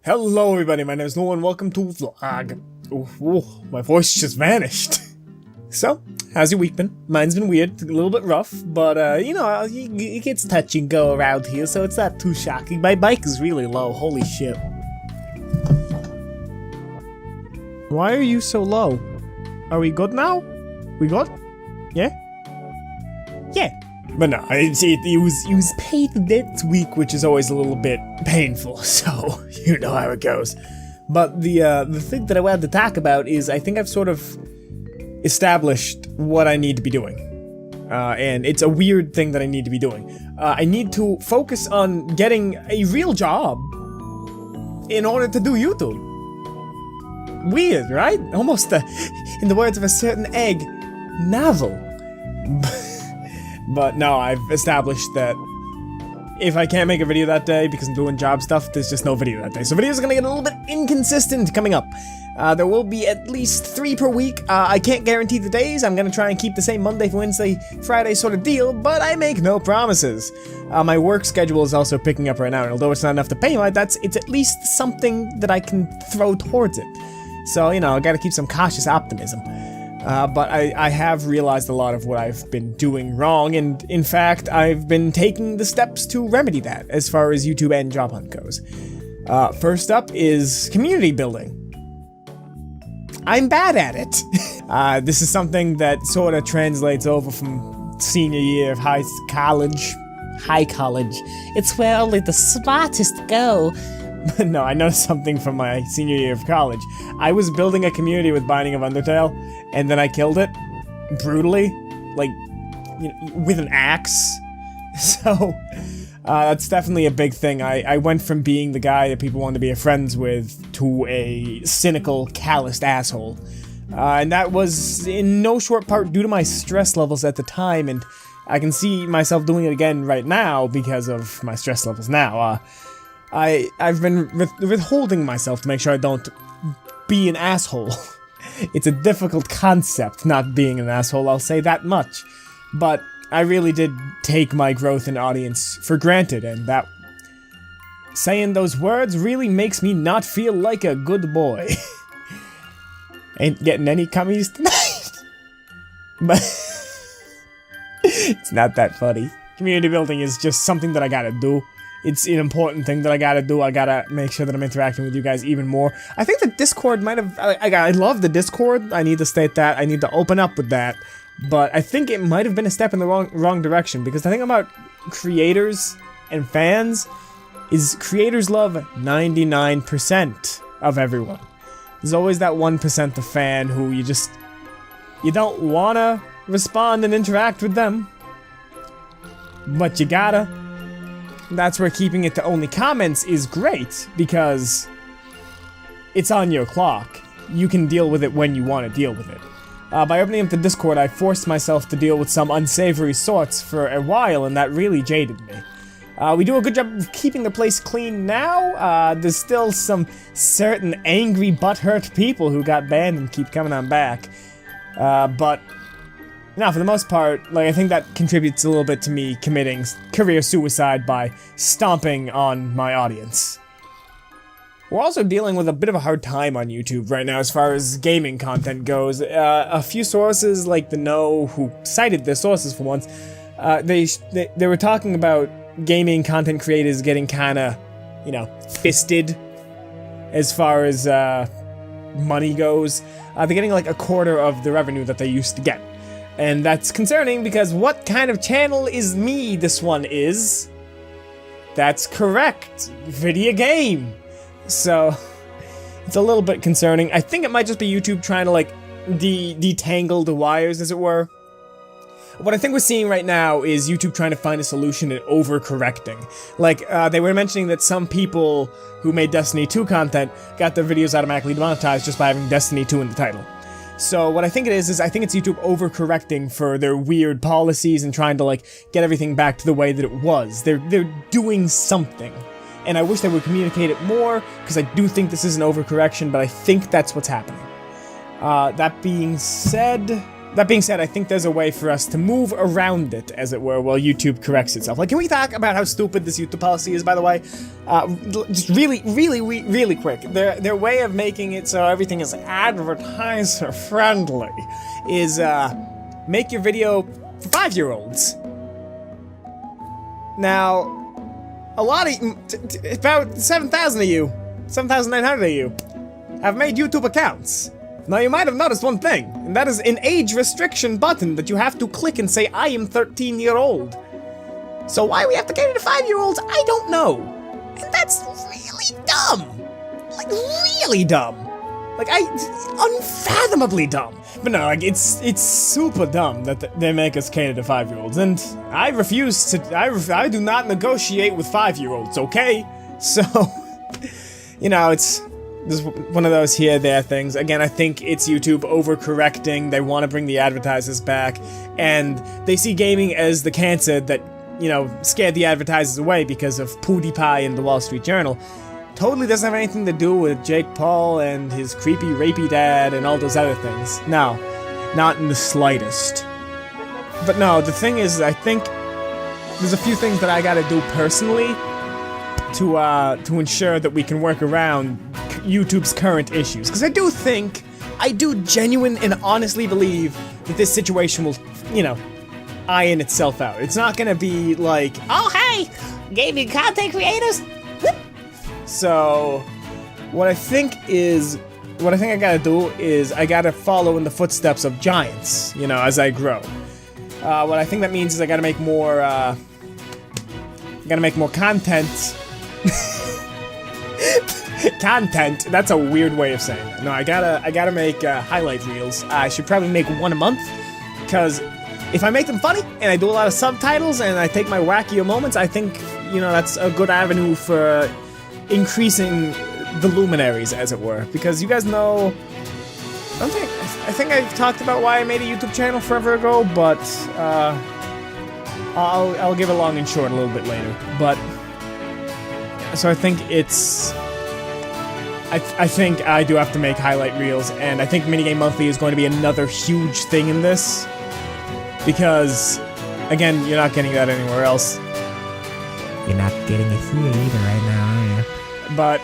Hello everybody, my name is Lumo and welcome to Vlog. My voice just vanished. So, how's your week been? Mine's been weird, a little bit rough, but it gets touch and go around here, so it's not too shocking. My bike is really low, holy shit. Why are you so low? Are we good now? We good? Yeah? Yeah. But no, it was paid this week, which is always a little bit painful, so you know how it goes. But the thing that I wanted to talk about is I think I've sort of established what I need to be doing. And it's a weird thing that I need to be doing. I need to focus on getting a real job in order to do YouTube. Weird, right? Almost, in the words of a certain egg, novel. But no, I've established that if I can't make a video that day because I'm doing job stuff, there's just no video that day. So videos are gonna get a little bit inconsistent coming up. There will be at least 3 per week. I can't guarantee the days. I'm gonna try and keep the same Monday, Wednesday, Friday sort of deal, but I make no promises. My work schedule is also picking up right now, and although it's not enough to pay my debts, it's at least something that I can throw towards it. So, you know, I gotta keep some cautious optimism. But I have realized a lot of what I've been doing wrong, and in fact, I've been taking the steps to remedy that as far as YouTube and job hunt goes. First up is community building. I'm bad at it. This is something that sort of translates over from senior year of high college. It's where only the smartest go. But no, I noticed something from my senior year of college. I was building a community with Binding of Undertale, and then I killed it brutally, like, you know, with an axe. So, that's definitely a big thing. I went from being the guy that people wanted to be friends with to a cynical, calloused asshole. And that was in no short part due to my stress levels at the time, and I can see myself doing it again right now because of my stress levels now. I've been withholding myself to make sure I don't be an asshole. It's a difficult concept, not being an asshole, I'll say that much. But I really did take my growth in audience for granted, and that saying those words really makes me not feel like a good boy. Ain't getting any cummies tonight. But it's not that funny. Community building is just something that I gotta do. It's an important thing that I gotta do. I gotta make sure that I'm interacting with you guys even more. I think the Discord might have... I love the Discord. I need to state that. I need to open up with that. But I think it might have been a step in the wrong direction, because the thing about creators and fans is creators love 99% of everyone. There's always that 1% of fan who you don't wanna respond and interact with them. But you gotta. That's where keeping it to only comments is great, because it's on your clock. You can deal with it when you want to deal with it. By opening up the Discord, I forced myself to deal with some unsavory sorts for a while, and that really jaded me. We do a good job of keeping the place clean now. There's still some certain angry, butthurt people who got banned and keep coming on back. But now, for the most part, like, I think that contributes a little bit to me committing career suicide by stomping on my audience. We're also dealing with a bit of a hard time on YouTube right now as far as gaming content goes. A few sources, like The Know, who cited their sources for once, they were talking about gaming content creators getting kinda, you know, fisted as far as money goes. They're getting like a quarter of the revenue that they used to get. And that's concerning, because what kind of channel is me this one is? That's correct, video game. So, it's a little bit concerning. I think it might just be YouTube trying to, like, detangle the wires, as it were. What I think we're seeing right now is YouTube trying to find a solution and overcorrecting. Like, they were mentioning that some people who made Destiny 2 content got their videos automatically demonetized just by having Destiny 2 in the title. So what I think it is I think it's YouTube overcorrecting for their weird policies and trying to, like, get everything back to the way that it was. They're doing something. And I wish they would communicate it more, because I do think this is an overcorrection, but I think that's what's happening. That being said, That being said, I think there's a way for us to move around it, as it were, while YouTube corrects itself. Like, can we talk about how stupid this YouTube policy is, by the way? Just really quick. Their way of making it so everything is advertiser-friendly is, make your video for 5-year-olds. Now, a lot of about 7,000 of you, 7,900 of you, have made YouTube accounts. Now you might have noticed one thing, and that is an age restriction button that you have to click and say, I am 13-year-old. So why we have to cater to 5-year-olds, I don't know. And that's really dumb. Like, really dumb. Like, unfathomably dumb. But no, like, it's super dumb that they make us cater to 5-year-olds, and I refuse to, I do not negotiate with 5-year-olds, okay? So, you know, it's one of those here, there things. Again, I think it's YouTube overcorrecting. They want to bring the advertisers back, and they see gaming as the cancer that, you know, scared the advertisers away because of PewDiePie and the Wall Street Journal. Totally doesn't have anything to do with Jake Paul and his creepy, rapey dad and all those other things. No, not in the slightest. But no, the thing is, I think there's a few things that I gotta do personally to ensure that we can work around YouTube's current issues. Because I do genuine and honestly believe that this situation will, you know, iron itself out. It's not gonna be like, oh hey, gaming content creators. So, what I think I gotta do is I gotta follow in the footsteps of giants, you know, as I grow. What I think that means is I gotta make more content. Content. That's a weird way of saying it. No, I gotta make highlight reels. I should probably make one a month, because if I make them funny and I do a lot of subtitles and I take my wackier moments, I think, you know, that's a good avenue for increasing the luminaries, as it were. Because you guys know, I think I've talked about why I made a YouTube channel forever ago, but I'll give it long and short a little bit later. But so I think it's, I think I do have to make highlight reels, and I think Minigame Monthly is going to be another huge thing in this, because again, you're not getting that anywhere else. You're not getting it here either right now, are you? But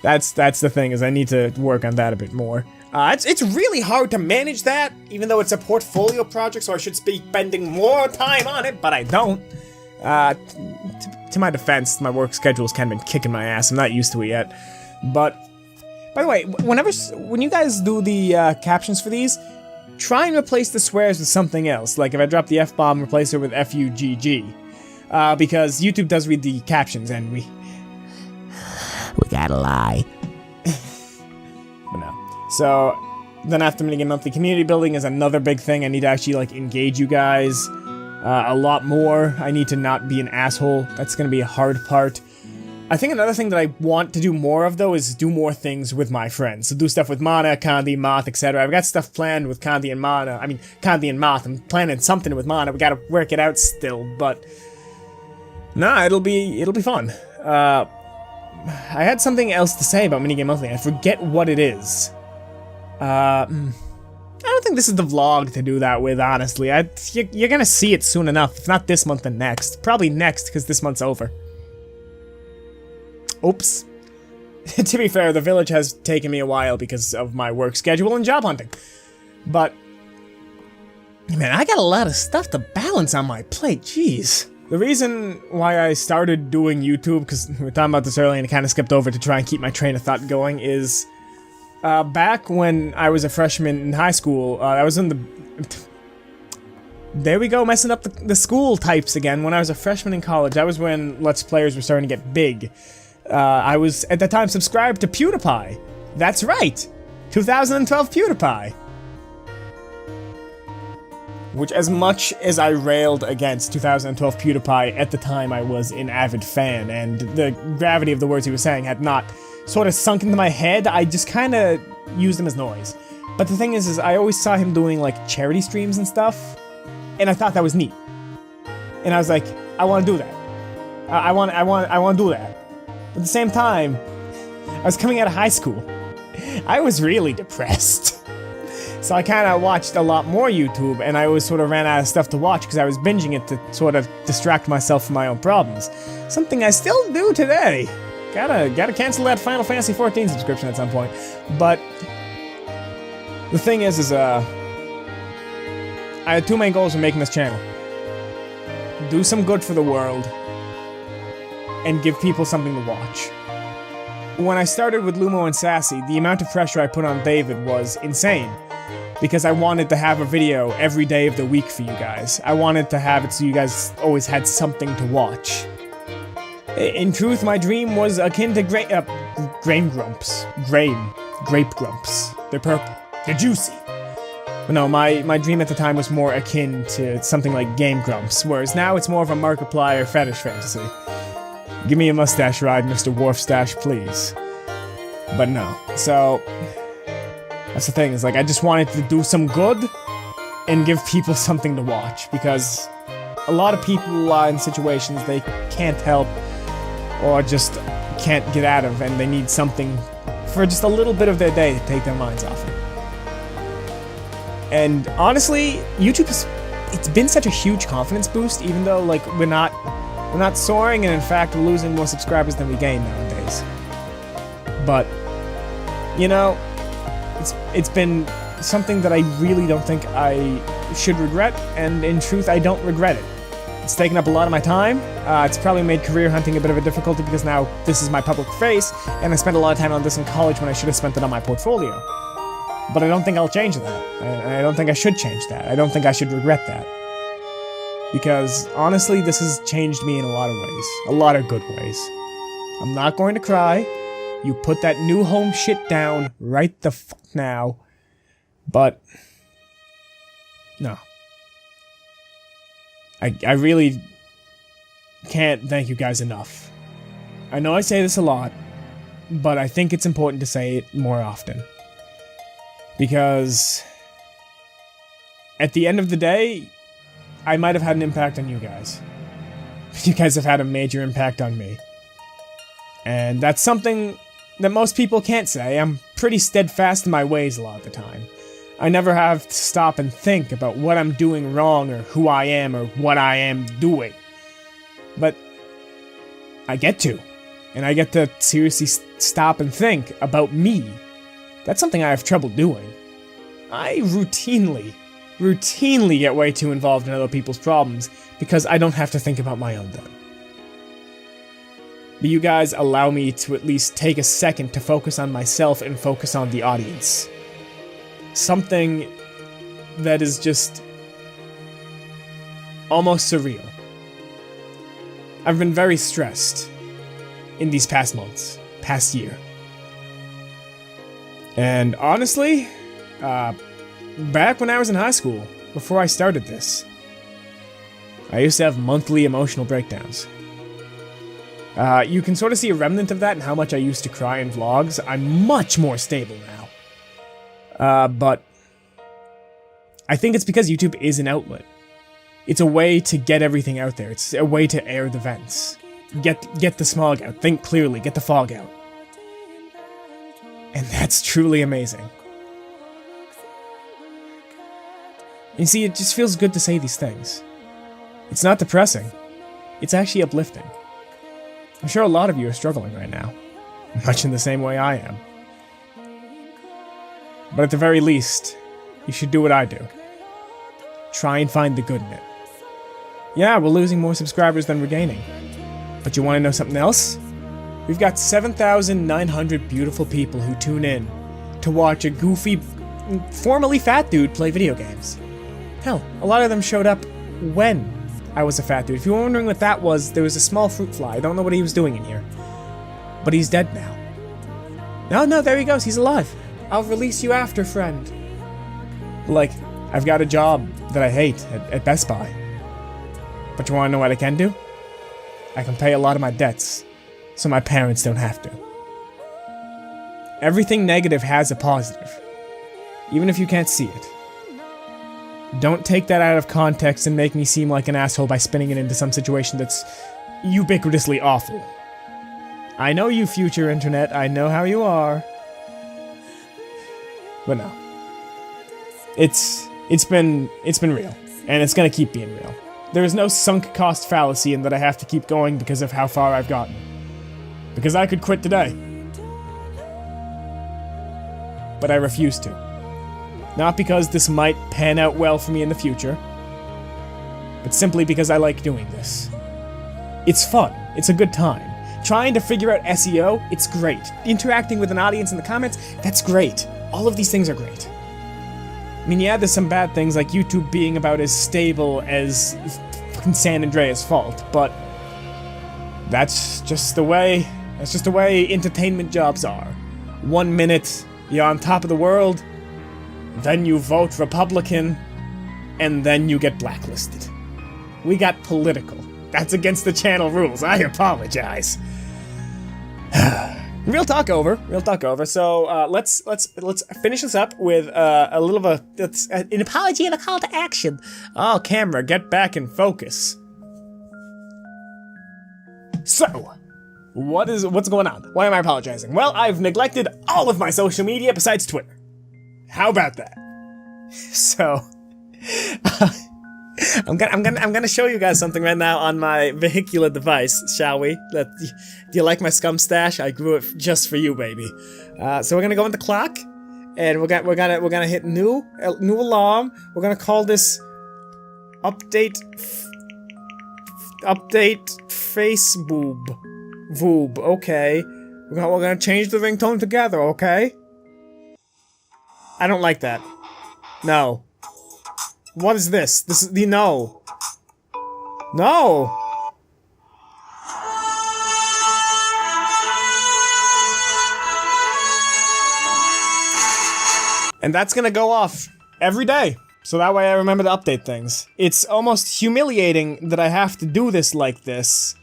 that's the thing, is I need to work on that a bit more. It's really hard to manage that, even though it's a portfolio project, so I should be spending more time on it, but I don't. To my defense, my work schedule's kind of been kicking my ass. I'm not used to it yet. But, by the way, when you guys do the captions for these, try and replace the swears with something else. Like if I drop the F-bomb, replace it with F-U-G-G. Because YouTube does read the captions, and we gotta lie. But no. So, then after Minigame Monthly, community building is another big thing. I need to actually, like, engage you guys a lot more. I need to not be an asshole. That's gonna be a hard part. I think another thing that I want to do more of, though, is do more things with my friends. So do stuff with Mana, Kandi, Moth, etc. I've got stuff planned with Kandi and Mana. I mean, Kandi and Moth. I'm planning something with Mana. We gotta work it out still, but nah, it'll be fun. I had something else to say about Minigame Monthly. I forget what it is. I don't think this is the vlog to do that with, honestly. You're gonna see it soon enough. If not this month, then next. Probably next, because this month's over. Oops. To be fair, the village has taken me a while because of my work schedule and job hunting. But, man, I got a lot of stuff to balance on my plate, jeez. The reason why I started doing YouTube, because we were talking about this earlier and I kind of skipped over to try and keep my train of thought going, is back when I was a freshman in high school, I was in the... There we go, messing up the school types again. When I was a freshman in college, that was when Let's Players were starting to get big. I was, at the time, subscribed to PewDiePie. That's right! 2012 PewDiePie. Which, as much as I railed against 2012 PewDiePie, at the time I was an avid fan, and the gravity of the words he was saying had not sort of sunk into my head. I just kind of used them as noise. But the thing is I always saw him doing, like, charity streams and stuff, and I thought that was neat. And I was like, I want to do that. I want to do that. At the same time, I was coming out of high school. I was really depressed. So I kind of watched a lot more YouTube, and I always sort of ran out of stuff to watch because I was binging it to sort of distract myself from my own problems. Something I still do today. Gotta cancel that Final Fantasy XIV subscription at some point. But the thing is I had two main goals for making this channel. Do some good for the world, and give people something to watch. When I started with Lumo and Sassy, the amount of pressure I put on David was insane. Because I wanted to have a video every day of the week for you guys. I wanted to have it so you guys always had something to watch. In truth, my dream was akin to grape grumps. They're purple. They're juicy. But no, my dream at the time was more akin to something like Game Grumps, whereas now it's more of a Markiplier fetish fantasy. Give me a mustache ride, Mr. Wharfstache, please. But no, so that's the thing, is like I just wanted to do some good and give people something to watch, because a lot of people are in situations they can't help or just can't get out of, and they need something for just a little bit of their day to take their minds off it. And honestly, it's been such a huge confidence boost, even though like we're not soaring, and in fact we're losing more subscribers than we gain nowadays. But you know, it's been something that I really don't think I should regret, and in truth I don't regret it. It's taken up a lot of my time. It's probably made career hunting a bit of a difficulty because now this is my public face, and I spent a lot of time on this in college when I should have spent it on my portfolio. But I don't think I'll change that. I don't think I should change that. I don't think I should regret that. Because, honestly, this has changed me in a lot of ways. A lot of good ways. I'm not going to cry. You put that new home shit down right the fuck now. But, no. I really can't thank you guys enough. I know I say this a lot, but I think it's important to say it more often. Because at the end of the day, I might have had an impact on you guys. You guys have had a major impact on me. And that's something that most people can't say. I'm pretty steadfast in my ways a lot of the time. I never have to stop and think about what I'm doing wrong or who I am or what I am doing. But I get to. And I get to seriously stop and think about me. That's something I have trouble doing. I routinely get way too involved in other people's problems because I don't have to think about my own then. But you guys allow me to at least take a second to focus on myself and focus on the audience. Something that is just almost surreal. I've been very stressed in these past months, past year. And honestly, back when I was in high school, before I started this, I used to have monthly emotional breakdowns. You can sort of see a remnant of that in how much I used to cry in vlogs. I'm much more stable now. But I think it's because YouTube is an outlet. It's a way to get everything out there. It's a way to air the vents. Get the smog out. Think clearly. Get the fog out. And that's truly amazing. You see, it just feels good to say these things. It's not depressing. It's actually uplifting. I'm sure a lot of you are struggling right now. Much in the same way I am. But at the very least, you should do what I do. Try and find the good in it. Yeah, we're losing more subscribers than we're gaining. But you want to know something else? We've got 7,900 beautiful people who tune in to watch a goofy, formerly fat dude play video games. Hell, a lot of them showed up when I was a fat dude. If you're wondering what that was, there was a small fruit fly. I don't know what he was doing in here. But he's dead now. No, there he goes. He's alive. I'll release you after, friend. Like, I've got a job that I hate at Best Buy. But you want to know what I can do? I can pay a lot of my debts, so my parents don't have to. Everything negative has a positive, even if you can't see it. Don't take that out of context and make me seem like an asshole by spinning it into some situation that's ubiquitously awful. I know you, future internet, I know how you are. But no. It's been real, and it's gonna keep being real. There is no sunk cost fallacy in that I have to keep going because of how far I've gotten. Because I could quit today. But I refuse to. Not because this might pan out well for me in the future, but simply because I like doing this. It's fun. It's a good time. Trying to figure out SEO, it's great. Interacting with an audience in the comments, that's great. All of these things are great. I mean, yeah, there's some bad things like YouTube being about as stable as fucking San Andreas Fault, but that's just the way entertainment jobs are. 1 minute, you're on top of the world, then you vote Republican, and then you get blacklisted. We got political. That's against the channel rules. I apologize. Real talk over. So let's finish this up with a little of an apology and a call to action. Oh, camera, get back in focus. So, what's going on? Why am I apologizing? Well, I've neglected all of my social media besides Twitter. How about that? So, I'm gonna show you guys something right now on my vehicular device, shall we? Do you like my scum stash? I grew it just for you, baby. So we're gonna go into clock, and we're gonna hit new alarm. We're gonna call this update face voob. Okay, we're gonna change the ringtone together. Okay. I don't like that. No. What is this? This is the no. No! And that's gonna go off every day, so that way I remember to update things. It's almost humiliating that I have to do this like this,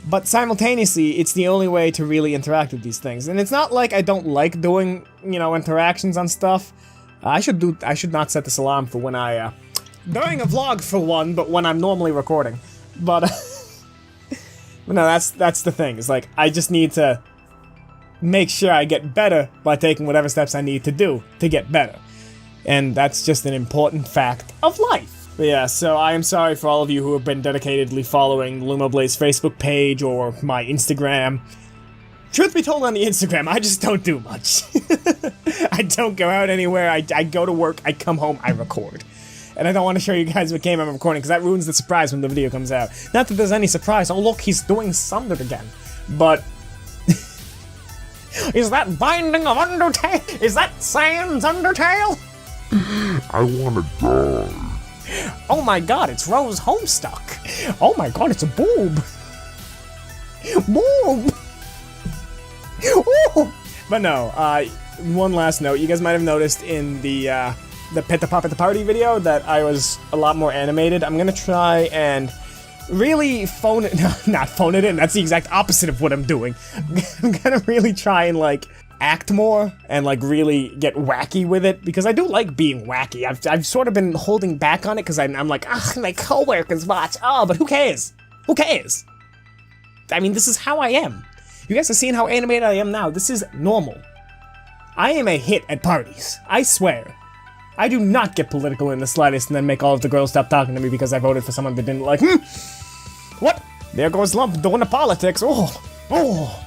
but simultaneously, it's the only way to really interact with these things. And it's not like I don't like doing, interactions on stuff. I should not set this alarm for when during a vlog for one, but when I'm normally recording. But, but no, that's the thing. It's like, I just need to make sure I get better by taking whatever steps I need to do to get better. And that's just an important fact of life. But yeah, so I am sorry for all of you who have been dedicatedly following Lumo Blaze Facebook page or my Instagram. Truth be told, on the Instagram, I just don't do much. I don't go out anywhere, I go to work, I come home, I record. And I don't want to show you guys what game I'm recording, because that ruins the surprise when the video comes out. Not that there's any surprise, oh look, he's doing Sunder again. But... is that Binding of Undertale? Is that Sans Undertale? I wanna die. Oh my god, it's Rose Homestuck. Oh my god, it's a boob. Boob! Ooh. But no, one last note. You guys might have noticed in the Pet the Pop at the Party video that I was a lot more animated. I'm gonna try and really phone it, not phone it in, that's the exact opposite of what I'm doing. I'm gonna really try and, act more and, really get wacky with it, because I do like being wacky. I've sort of been holding back on it, because I'm like, my coworkers watch, but who cares? Who cares? I mean, this is how I am. You guys have seen how animated I am now. This is normal. I am a hit at parties. I swear. I do not get political in the slightest and then make all of the girls stop talking to me because I voted for someone that didn't like, what? There goes Lump doing the politics. Oh.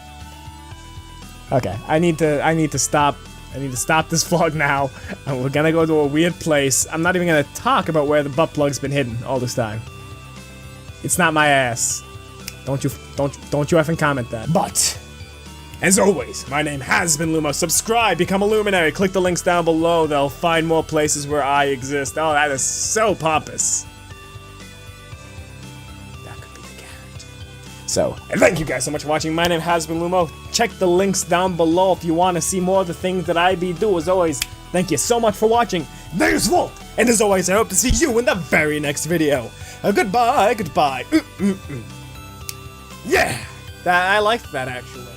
Okay, I need to stop. I need to stop this vlog now. And we're gonna go to a weird place. I'm not even gonna talk about where the butt plug's been hidden all this time. It's not my ass. Don't you effing comment that. But, as always, my name has been Lumo. Subscribe, become a luminary, click the links down below. They'll find more places where I exist. Oh, that is so pompous. That could be the carrot. So, and thank you guys so much for watching. My name has been Lumo. Check the links down below if you want to see more of the things that I do. As always, thank you so much for watching. There's Volt! And as always, I hope to see you in the very next video. Goodbye. Yeah! I liked that, actually.